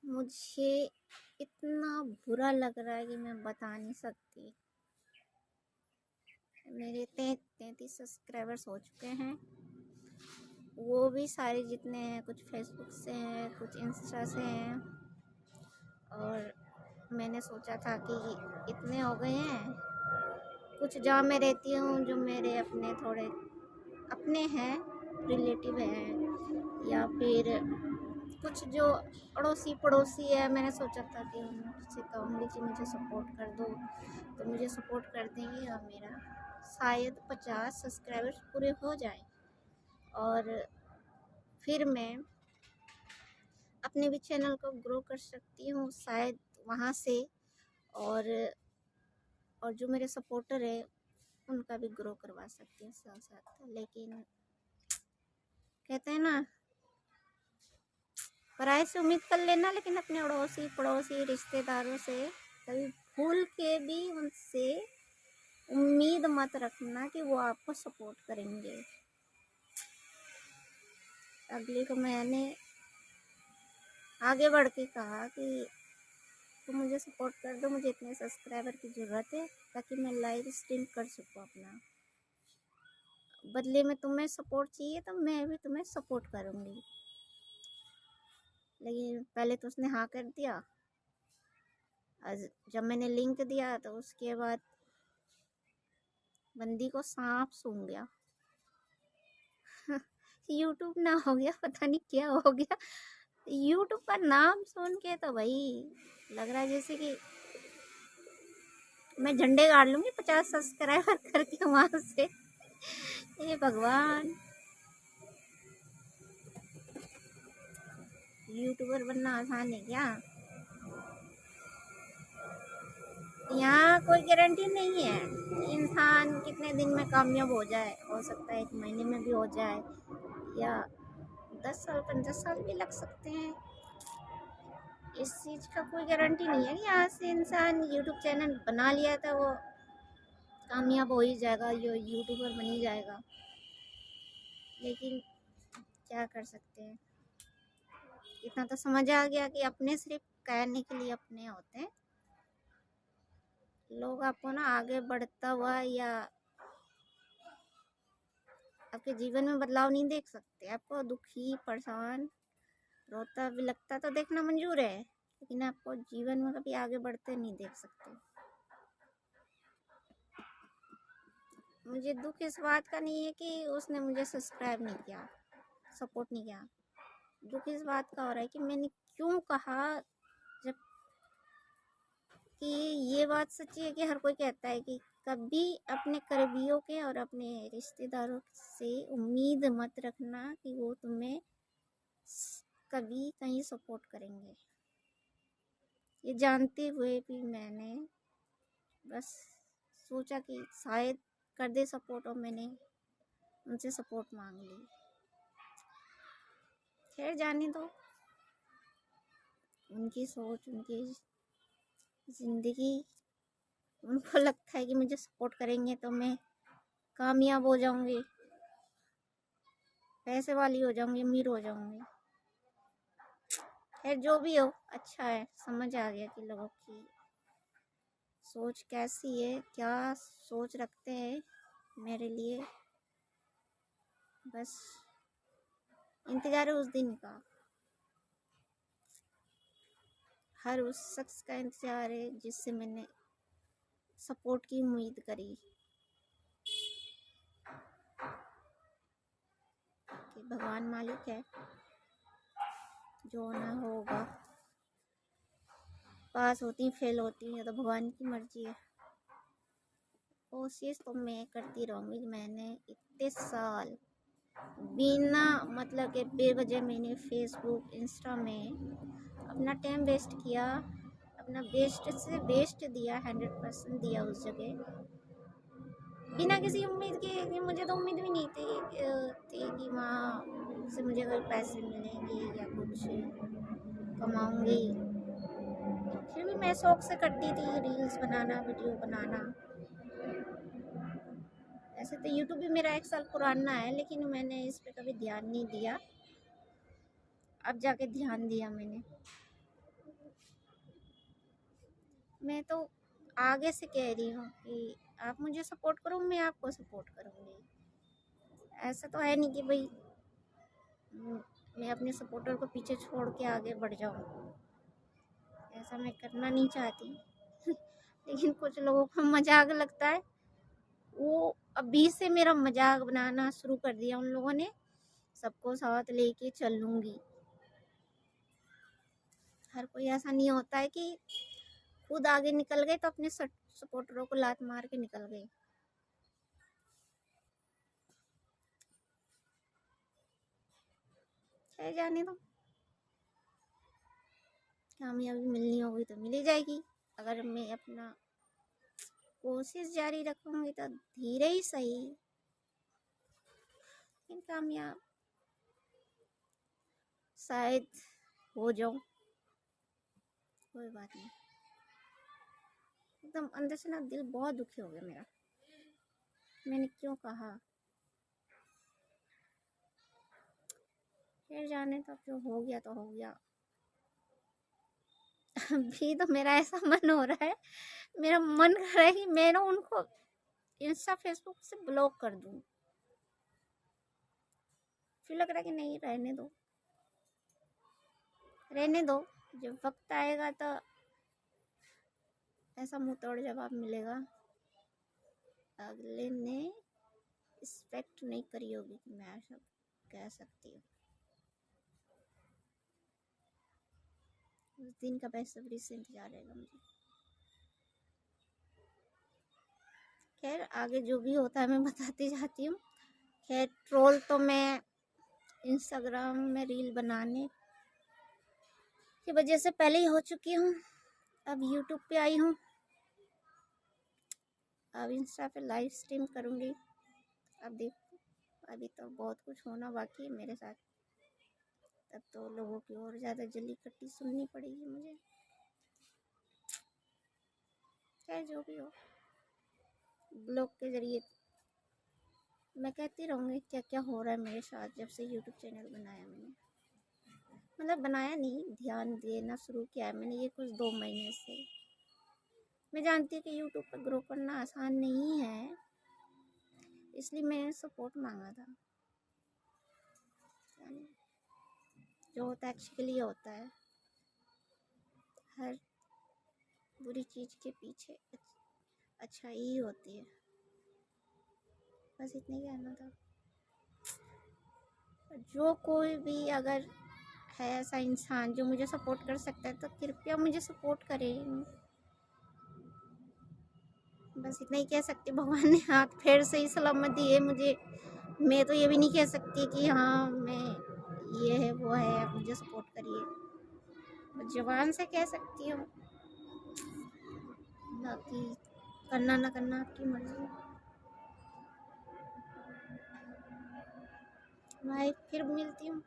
मुझे इतना बुरा लग रहा है कि मैं बता नहीं सकती। मेरे 33 सब्सक्राइबर्स हो चुके हैं, वो भी सारे जितने हैं, कुछ फेसबुक से हैं, कुछ इंस्टा से हैं। और मैंने सोचा था कि इतने हो गए हैं, कुछ जहाँ मैं रहती हूँ जो मेरे अपने थोड़े अपने हैं, रिलेटिव हैं, या फिर कुछ जो अड़ोसी पड़ोसी है, मैंने सोचा था कि उनसे कहूँगी कि मुझे सपोर्ट कर दो, तो मुझे सपोर्ट कर देंगे और मेरा शायद 50 सब्सक्राइबर्स पूरे हो जाए और फिर मैं अपने भी चैनल को ग्रो कर सकती हूँ शायद वहाँ से। और जो मेरे सपोर्टर है उनका भी ग्रो करवा सकती हूँ साथ साथ। लेकिन कहते हैं ना, पराये से उम्मीद कर लेना, लेकिन अपने अड़ोसी पड़ोसी रिश्तेदारों से कभी भूल के भी उनसे उम्मीद मत रखना कि वो आपको सपोर्ट करेंगे। अगले को मैंने आगे बढ़ के कहा कि तुम मुझे सपोर्ट कर दो, मुझे इतने सब्सक्राइबर की ज़रूरत है ताकि मैं लाइव स्ट्रीम कर सकूँ अपना। बदले में तुम्हें सपोर्ट चाहिए तो मैं भी तुम्हें सपोर्ट करूँगी। लेकिन पहले तो उसने हाँ कर दिया। आज जब मैंने लिंक दिया तो उसके बाद बंदी को सांप सूंघ गया। यूट्यूब ना हो गया, पता नहीं क्या हो गया। यूट्यूब का नाम सुन के तो भाई लग रहा है जैसे कि मैं झंडे गाड़ लूंगी 50 सब्सक्राइबर करके वहां से। ये भगवान, यूट्यूबर बनना आसान है क्या? यहाँ कोई गारंटी नहीं है कि इंसान कितने दिन में कामयाब हो जाए। हो सकता है 1 महीने में भी हो जाए, या 10 साल 50 साल भी लग सकते हैं। इस चीज़ का कोई गारंटी नहीं है कि यहाँ से इंसान यूट्यूब चैनल बना लिया था वो कामयाब हो ही जाएगा, यूट्यूबर बन ही जाएगा। लेकिन क्या कर सकते हैं, इतना तो समझ आ गया कि अपने सिर्फ कहने के लिए अपने होते हैं। लोग आपको ना आगे बढ़ता हुआ या आपके जीवन में बदलाव नहीं देख सकते। आपको दुखी, परेशान, रोता बिलखता तो देखना मंजूर है, लेकिन आपको जीवन में कभी आगे बढ़ते नहीं देख सकते। मुझे दुख इस बात का नहीं है कि उसने मुझे सब्सक्राइब नहीं किया, सपोर्ट नहीं किया। दुख इस बात का हो रहा है कि मैंने क्यों कहा, जब कि ये बात सच्ची है कि हर कोई कहता है कि कभी अपने करीबियों के और अपने रिश्तेदारों से उम्मीद मत रखना कि वो तुम्हें कभी कहीं सपोर्ट करेंगे। ये जानते हुए भी मैंने बस सोचा कि शायद कर दे सपोर्ट, और मैंने उनसे सपोर्ट मांग ली। खैर जाने दो, उनकी सोच, उनकी ज़िंदगी। उनको लगता है कि मुझे सपोर्ट करेंगे तो मैं कामयाब हो जाऊंगी, पैसे वाली हो जाऊंगी, अमीर हो जाऊंगी। खैर जो भी हो, अच्छा है, समझ आ गया कि लोगों की सोच कैसी है, क्या सोच रखते हैं मेरे लिए। बस इंतज़ार है उस दिन का, हर उस शख्स का इंतज़ार है जिससे मैंने सपोर्ट की उम्मीद करी कि भगवान मालिक है, जो ना होगा। पास होती फेल होती है तो भगवान की मर्जी है। कोशिश तो मैं करती रहूँगी। मैंने इतने साल बिना मतलब के बेवजह मैंने फेसबुक इंस्टा में अपना टाइम वेस्ट किया, अपना बेस्ट से बेस्ट दिया, 100% दिया उस जगह, बिना किसी उम्मीद के। कि मुझे तो उम्मीद भी नहीं थी कि वहाँ से मुझे कोई पैसे मिलेंगे या कुछ कमाऊँगी। फिर भी मैं शौक से करती थी रील्स बनाना, वीडियो बनाना। ऐसे तो यूट्यूब भी मेरा 1 साल पुराना है, लेकिन मैंने इस पे कभी ध्यान नहीं दिया। अब जाके ध्यान दिया मैंने। मैं तो आगे से कह रही हूँ कि आप मुझे सपोर्ट करो, मैं आपको सपोर्ट करूँगी। ऐसा तो है नहीं कि भाई मैं अपने सपोर्टर को पीछे छोड़ के आगे बढ़ जाऊँ। ऐसा मैं करना नहीं चाहती। लेकिन कुछ लोगों को मजाक लगता है, वो अभी से मेरा मजाक बनाना शुरू कर दिया उन लोगों ने। सबको साथ लेके चलूँगी। हर कोई ऐसा नहीं होता है कि खुद आगे निकल गए तो अपने सपोर्टरों को लात मार के निकल गए। चाहे जाने दो, कामयाबी मिलनी होगी तो मिल जाएगी। अगर मैं अपना कोशिश जारी रखूंगी तो धीरे ही सही, लेकिन कामयाब शायद हो जाऊं। कोई बात नहीं। एकदम अंदर से ना दिल बहुत दुखी हो गया मेरा। मैंने क्यों कहा? फिर जाने तो जो हो गया तो हो गया। अभी तो मेरा ऐसा मन हो रहा है, मेरा मन कर रहा है कि मैं ना उनको इंस्टा फेसबुक से ब्लॉक कर दूं। फिर लग रहा है कि नहीं, रहने दो, रहने दो। जब वक्त आएगा तो ऐसा मुंह तोड़ जवाब मिलेगा। अगले ने एक्सपेक्ट नहीं करी होगी कि मैं ऐसा कह सकती हूँ। उस दिन का बेसब्री से इंतजार रहेगा मुझे। खैर आगे जो भी होता है मैं बताती जाती हूँ। खैर ट्रोल तो मैं इंस्टाग्राम में रील बनाने की वजह से पहले ही हो चुकी हूँ। अब यूट्यूब पे आई हूँ, अब इंस्टा पे लाइव स्ट्रीम करूँगी। अब देखो, अभी तो बहुत कुछ होना बाकी है मेरे साथ। तब तो लोगों की और ज़्यादा जली कट्टी सुननी पड़ेगी मुझे। खैर जो भी हो, ब्लॉग के जरिए मैं कहती रहूँगी क्या क्या हो रहा है मेरे साथ जब से यूट्यूब चैनल बनाया मैंने। मतलब बनाया नहीं, ध्यान देना शुरू किया है मैंने ये कुछ 2 महीने से। मैं जानती हूँ कि यूट्यूब पर ग्रो करना आसान नहीं है, इसलिए मैंने सपोर्ट मांगा था। जो होता है अच्छे के लिए होता है। हर बुरी चीज़ के पीछे अच्छाई ही होती है। बस इतना ही कहना था। जो कोई भी अगर है ऐसा इंसान जो मुझे सपोर्ट कर सकता है तो कृपया मुझे सपोर्ट करें। बस इतना ही कह सकती। भगवान ने हाथ पैर से ही सलामत दिए मुझे। मैं तो ये भी नहीं कह सकती कि हाँ मैं ये है वो है, आप मुझे सपोर्ट करिए। जबान से कह सकती हूँ, बाकी करना ना करना आपकी मर्जी। भाई फिर मिलती हूँ।